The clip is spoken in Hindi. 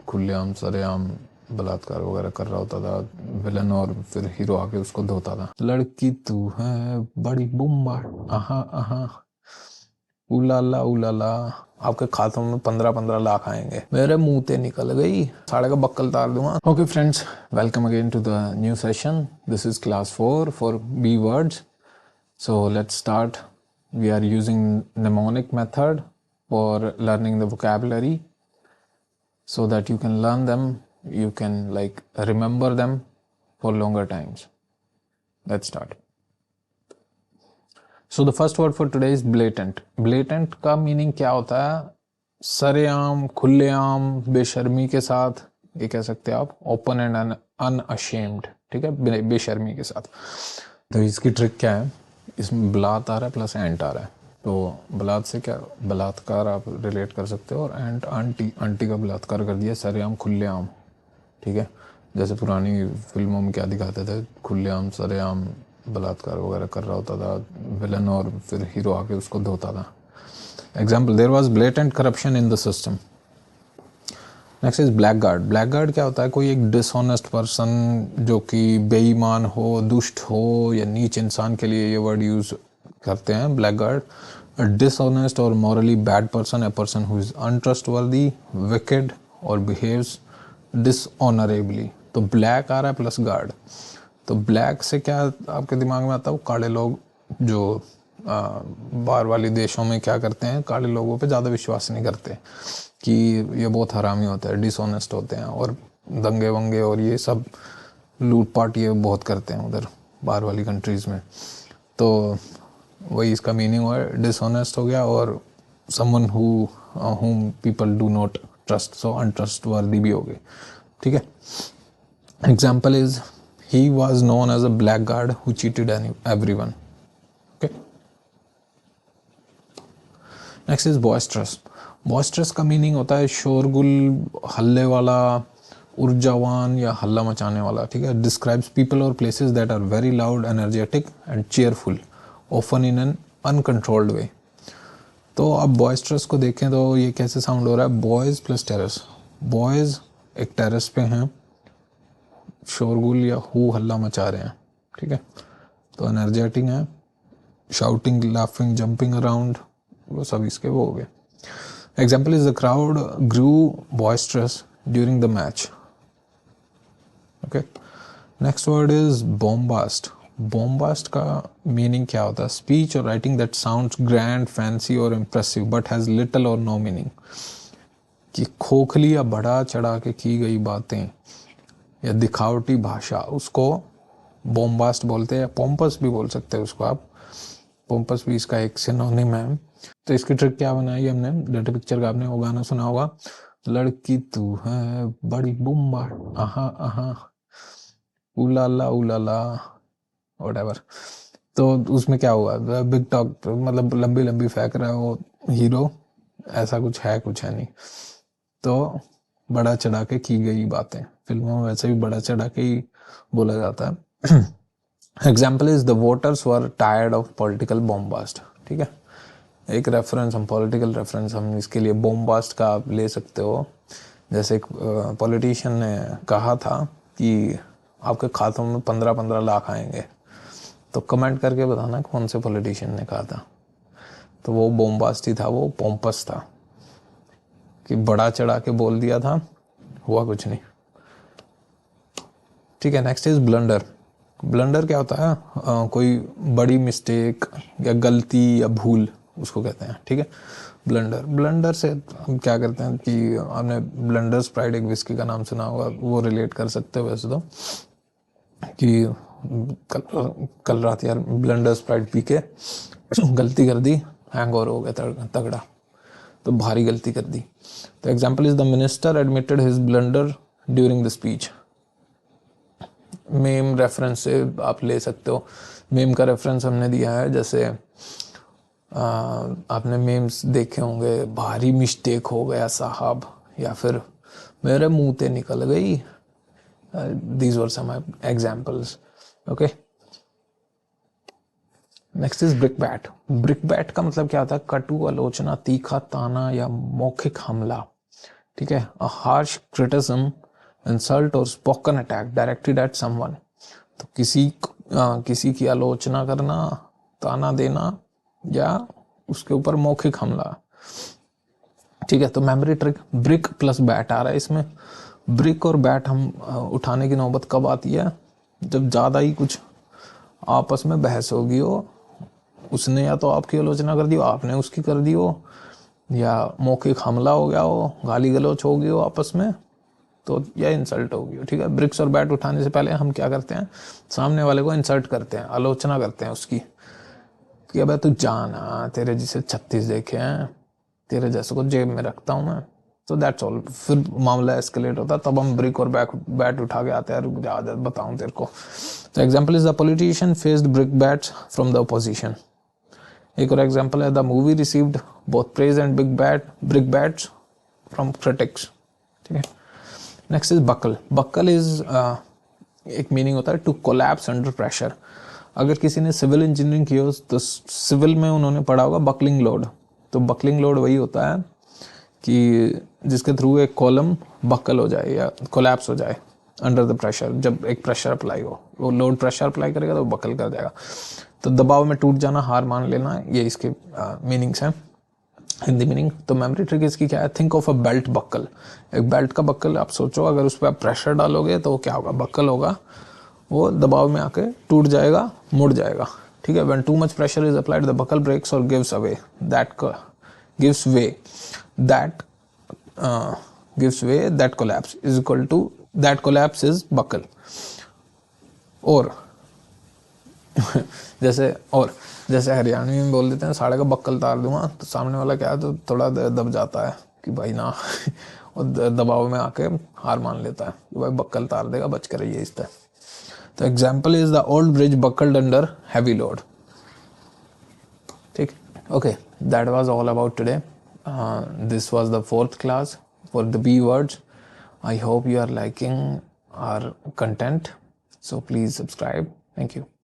खुलेआम सरेआम बलात्कार वगैरह कर रहा होता था विलन, और फिर हीरो आके उसको धोता था। लड़की तू है बड़ी बुम्बा, आहा आहा, उलाला उलाला, आपके खातों में 15-15 लाख आएंगे, मेरे मुंह ते निकल गई, साढ़े का बक्कल तार दूंगा। Okay friends, welcome again to the new session. This is class 4 for B words. So let's start. We are using mnemonic method for learning the vocabulary so that you can learn them, you can like remember them for longer times. Let's start. So the first word for today is blatant. Blatant का meaning क्या होता है? सरेआम, खुलेआम, बेशर्मी के साथ, ये कह सकते हैं आप, open and unashamed, ठीक है, बेशर्मी के साथ। तो इसकी ट्रिक क्या है? इसमें बलात आ रहा है प्लस एंट आ रहा है, तो बलात से क्या बलात्कार आप रिलेट कर सकते हो, और एंट आंटी, आंटी का बलात्कार कर दिया, सरेआम खुलेआम, ठीक है। जैसे पुरानी फिल्मों में क्या दिखाते थे, खुलेआम सरेआम बलात्कार वगैरह कर रहा होता था विलन, और फिर हीरो आके उसको धोता था। Example, there was blatant corruption in the system. Next is blackguard. Blackguard क्या होता है? कोई एक डिसऑनेस्ट पर्सन जो कि बेईमान हो, दुष्ट हो या नीच इंसान के लिए ये वर्ड यूज करते हैं, ब्लैक गार्ड। अ डिसऑनेस्ट और morally bad person, a person who is untrustworthy, wicked और बिहेव्स डिसऑनरेबली। तो ब्लैक आ रहा है प्लस गार्ड। तो ब्लैक से क्या आपके दिमाग में आता है? काले लोग जो बाहर वाले देशों में क्या करते हैं, काले लोगों पे ज़्यादा विश्वास नहीं करते कि ये बहुत हरामी होता है, डिसऑनेस्ट होते हैं, और दंगे वंगे और ये सब लूटपाट ये बहुत करते हैं उधर बाहर वाली कंट्रीज़ में। तो वही इसका मीनिंग हुआ, डिसऑनेस्ट हो गया, और someone whom people do not trust, so अनट्रस्टवर्दी भी हो गए, ठीक है। Example is he was known as a blackguard who cheated everyone. Okay. Next is boisterous. Boisterous का मीनिंग होता है शोरगुल, हल्ले वाला, ऊर्जावान या हल्ला मचाने वाला, ठीक है। Describes people or places that are very loud, energetic and cheerful, often in an uncontrolled way. तो अब boisterous को देखें तो ये कैसे साउंड हो रहा है? Boys plus terrace. बॉयज एक टेरेस पे हैं, शोरगुल या हल्ला मचा रहे हैं, ठीक है। तो एनर्जेटिक है, शाउटिंग, लाफिंग, जंपिंग अराउंड, वो सब इसके वो हो गए। Example is the crowd grew boisterous during the match. Okay, next word is bombast. Bombast का मीनिंग क्या होता है? स्पीच और writing that sounds grand, fancy और इम्प्रेसिव बट हैज लिटिल और नो मीनिंग। कि खोखली या बढ़ा चढ़ा के की गई बातें या दिखावटी भाषा, उसको बॉम्बास्ट बोलते हैं, या पोम्पस भी बोल सकते हैं उसको आप। पोम्पस भी इसका एक सिनोनिम है। तो इसकी ट्रिक क्या बनाई हमने? डर्टी पिक्चर का आपने वो गाना सुना होगा, लड़की तू है बड़ी बुम्बा, आहा आहा, उलाला उलाला, व्हाटएवर। तो उसमें क्या हुआ? बिग टॉक, मतलब लंबी लंबी फेंक रहा है वो हीरो, ऐसा कुछ है नहीं। तो बड़ा चढ़ा के की गई बातें, फिल्मों में वैसे भी बड़ा चढ़ा के ही बोला जाता है। Example is the voters were tired of political bombast, ठीक है। एक रेफरेंस, हम पॉलिटिकल रेफरेंस हम इसके लिए बॉम्बास्ट का आप ले सकते हो। जैसे एक पॉलिटिशियन ने कहा था कि आपके खातों में 15-15 लाख आएंगे, तो कमेंट करके बताना कौन से पॉलिटिशियन ने कहा था। तो वो बॉम्बास्ट ही था, वो पोम्पस था, कि बड़ा चढ़ा के बोल दिया था, हुआ कुछ नहीं, ठीक है। Next is blunder. ब्लंडर क्या होता है? कोई बड़ी मिस्टेक या गलती या भूल, उसको कहते हैं, ठीक है, ब्लंडर। ब्लंडर से हम क्या करते हैं कि आपने ब्लंडर स्प्राइट, एक विस्की का नाम सुना होगा, वो रिलेट कर सकते हो वैसे तो, कि कल रात यार ब्लंडर स्प्राइट पी के गलती कर दी, हैंगओवर हो गया तगड़ा, तो भारी गलती कर दी। तो example is the minister admitted his blunder during the speech. Ma'am reference से आप ले सकते हो। मेम का रेफरेंस हमने दिया है, जैसे आपने मेम्स देखे होंगे, भारी मिस्टेक हो गया साहब, या फिर मेरे मुंह ते निकल गई। These were some examples. Okay, next is brickbat. Brickbat का मतलब क्या होता है? कटु आलोचना, तीखा ताना या मौखिक हमला, ठीक है, अ हार्श क्रिटिसिज्म, इंसल्ट और spoken attack directed at someone, तो किसी की आलोचना करना, ताना देना या उसके ऊपर मौखिक हमला। ठीक है, तो memory trick brick plus bat आ रहा है इसमें। ब्रिक और बैट हम उठाने की नौबत कब आती है, जब ज़्यादा ही कुछ आपस में बहस होगी हो, उसने या तो आपकी आलोचना कर दी हो, आपने उसकी कर दी हो, या मौखिक हमला हो गया हो, गाली गलौच हो गई हो आपस में, तो या इंसल्ट हो गई हो। ठीक है, ब्रिक्स और बैट उठाने से पहले हम क्या करते हैं, सामने वाले को इंसल्ट करते हैं, आलोचना करते हैं उसकी कि अबे तू जाना, तेरे जिसे 36 देखे हैं, तेरे जैसे को जेब में रखता हूँ मैं। तो दैट्स ऑल। फिर मामला एस्केलेट होता है, तब हम ब्रिक और बैट उठा के आते हैं, रुक जा बताऊँ तेरे को। तो example is the politician faced brickbats from the opposition. एक और एग्जाम्पल है the movie received both praise and brickbats from critics. ठीक है, next is buckle. Buckle is एक मीनिंग होता है टू कोलैप्स अंडर प्रेशर। अगर किसी ने सिविल इंजीनियरिंग की हो तो सिविल में उन्होंने पढ़ा होगा बकलिंग लोड। तो बकलिंग लोड वही होता है कि जिसके थ्रू एक कॉलम बकल हो जाए या कोलैप्स हो जाए अंडर द प्रेशर। जब एक प्रेशर अप्लाई हो, वो लोड प्रेशर अप्लाई करेगा तो बकल कर जाएगा। तो दबाव में टूट जाना, हार मान लेना, ये इसके मीनिंग्स हैं, हिंदी मीनिंग। तो मेमोरी ट्रिक इसकी क्या है, think of a belt buckle. एक बेल्ट का बक्कल आप सोचो, अगर उस पर आप प्रेशर डालोगे तो क्या होगा, बक्कल होगा, वो दबाव में आके टूट जाएगा, मुड़ जाएगा। ठीक है, when too much pressure is applied the buckle breaks और gives away gives way that gives way that collapse is equal to that collapse is buckle। और जैसे हरियाणवी में बोल देते हैं साड़े का बक्कल तार दूंगा, तो सामने वाला क्या है, तो थोड़ा दब जाता है कि भाई ना और दबाव में आके हार मान लेता है कि भाई बक्कल तार देगा, बच कर रहिए इस तरह। तो example is the old bridge buckled under heavy load. ठीक, okay, that was all about today. This was the 4th class for the B words. I hope you are liking our content. So please subscribe. Thank you.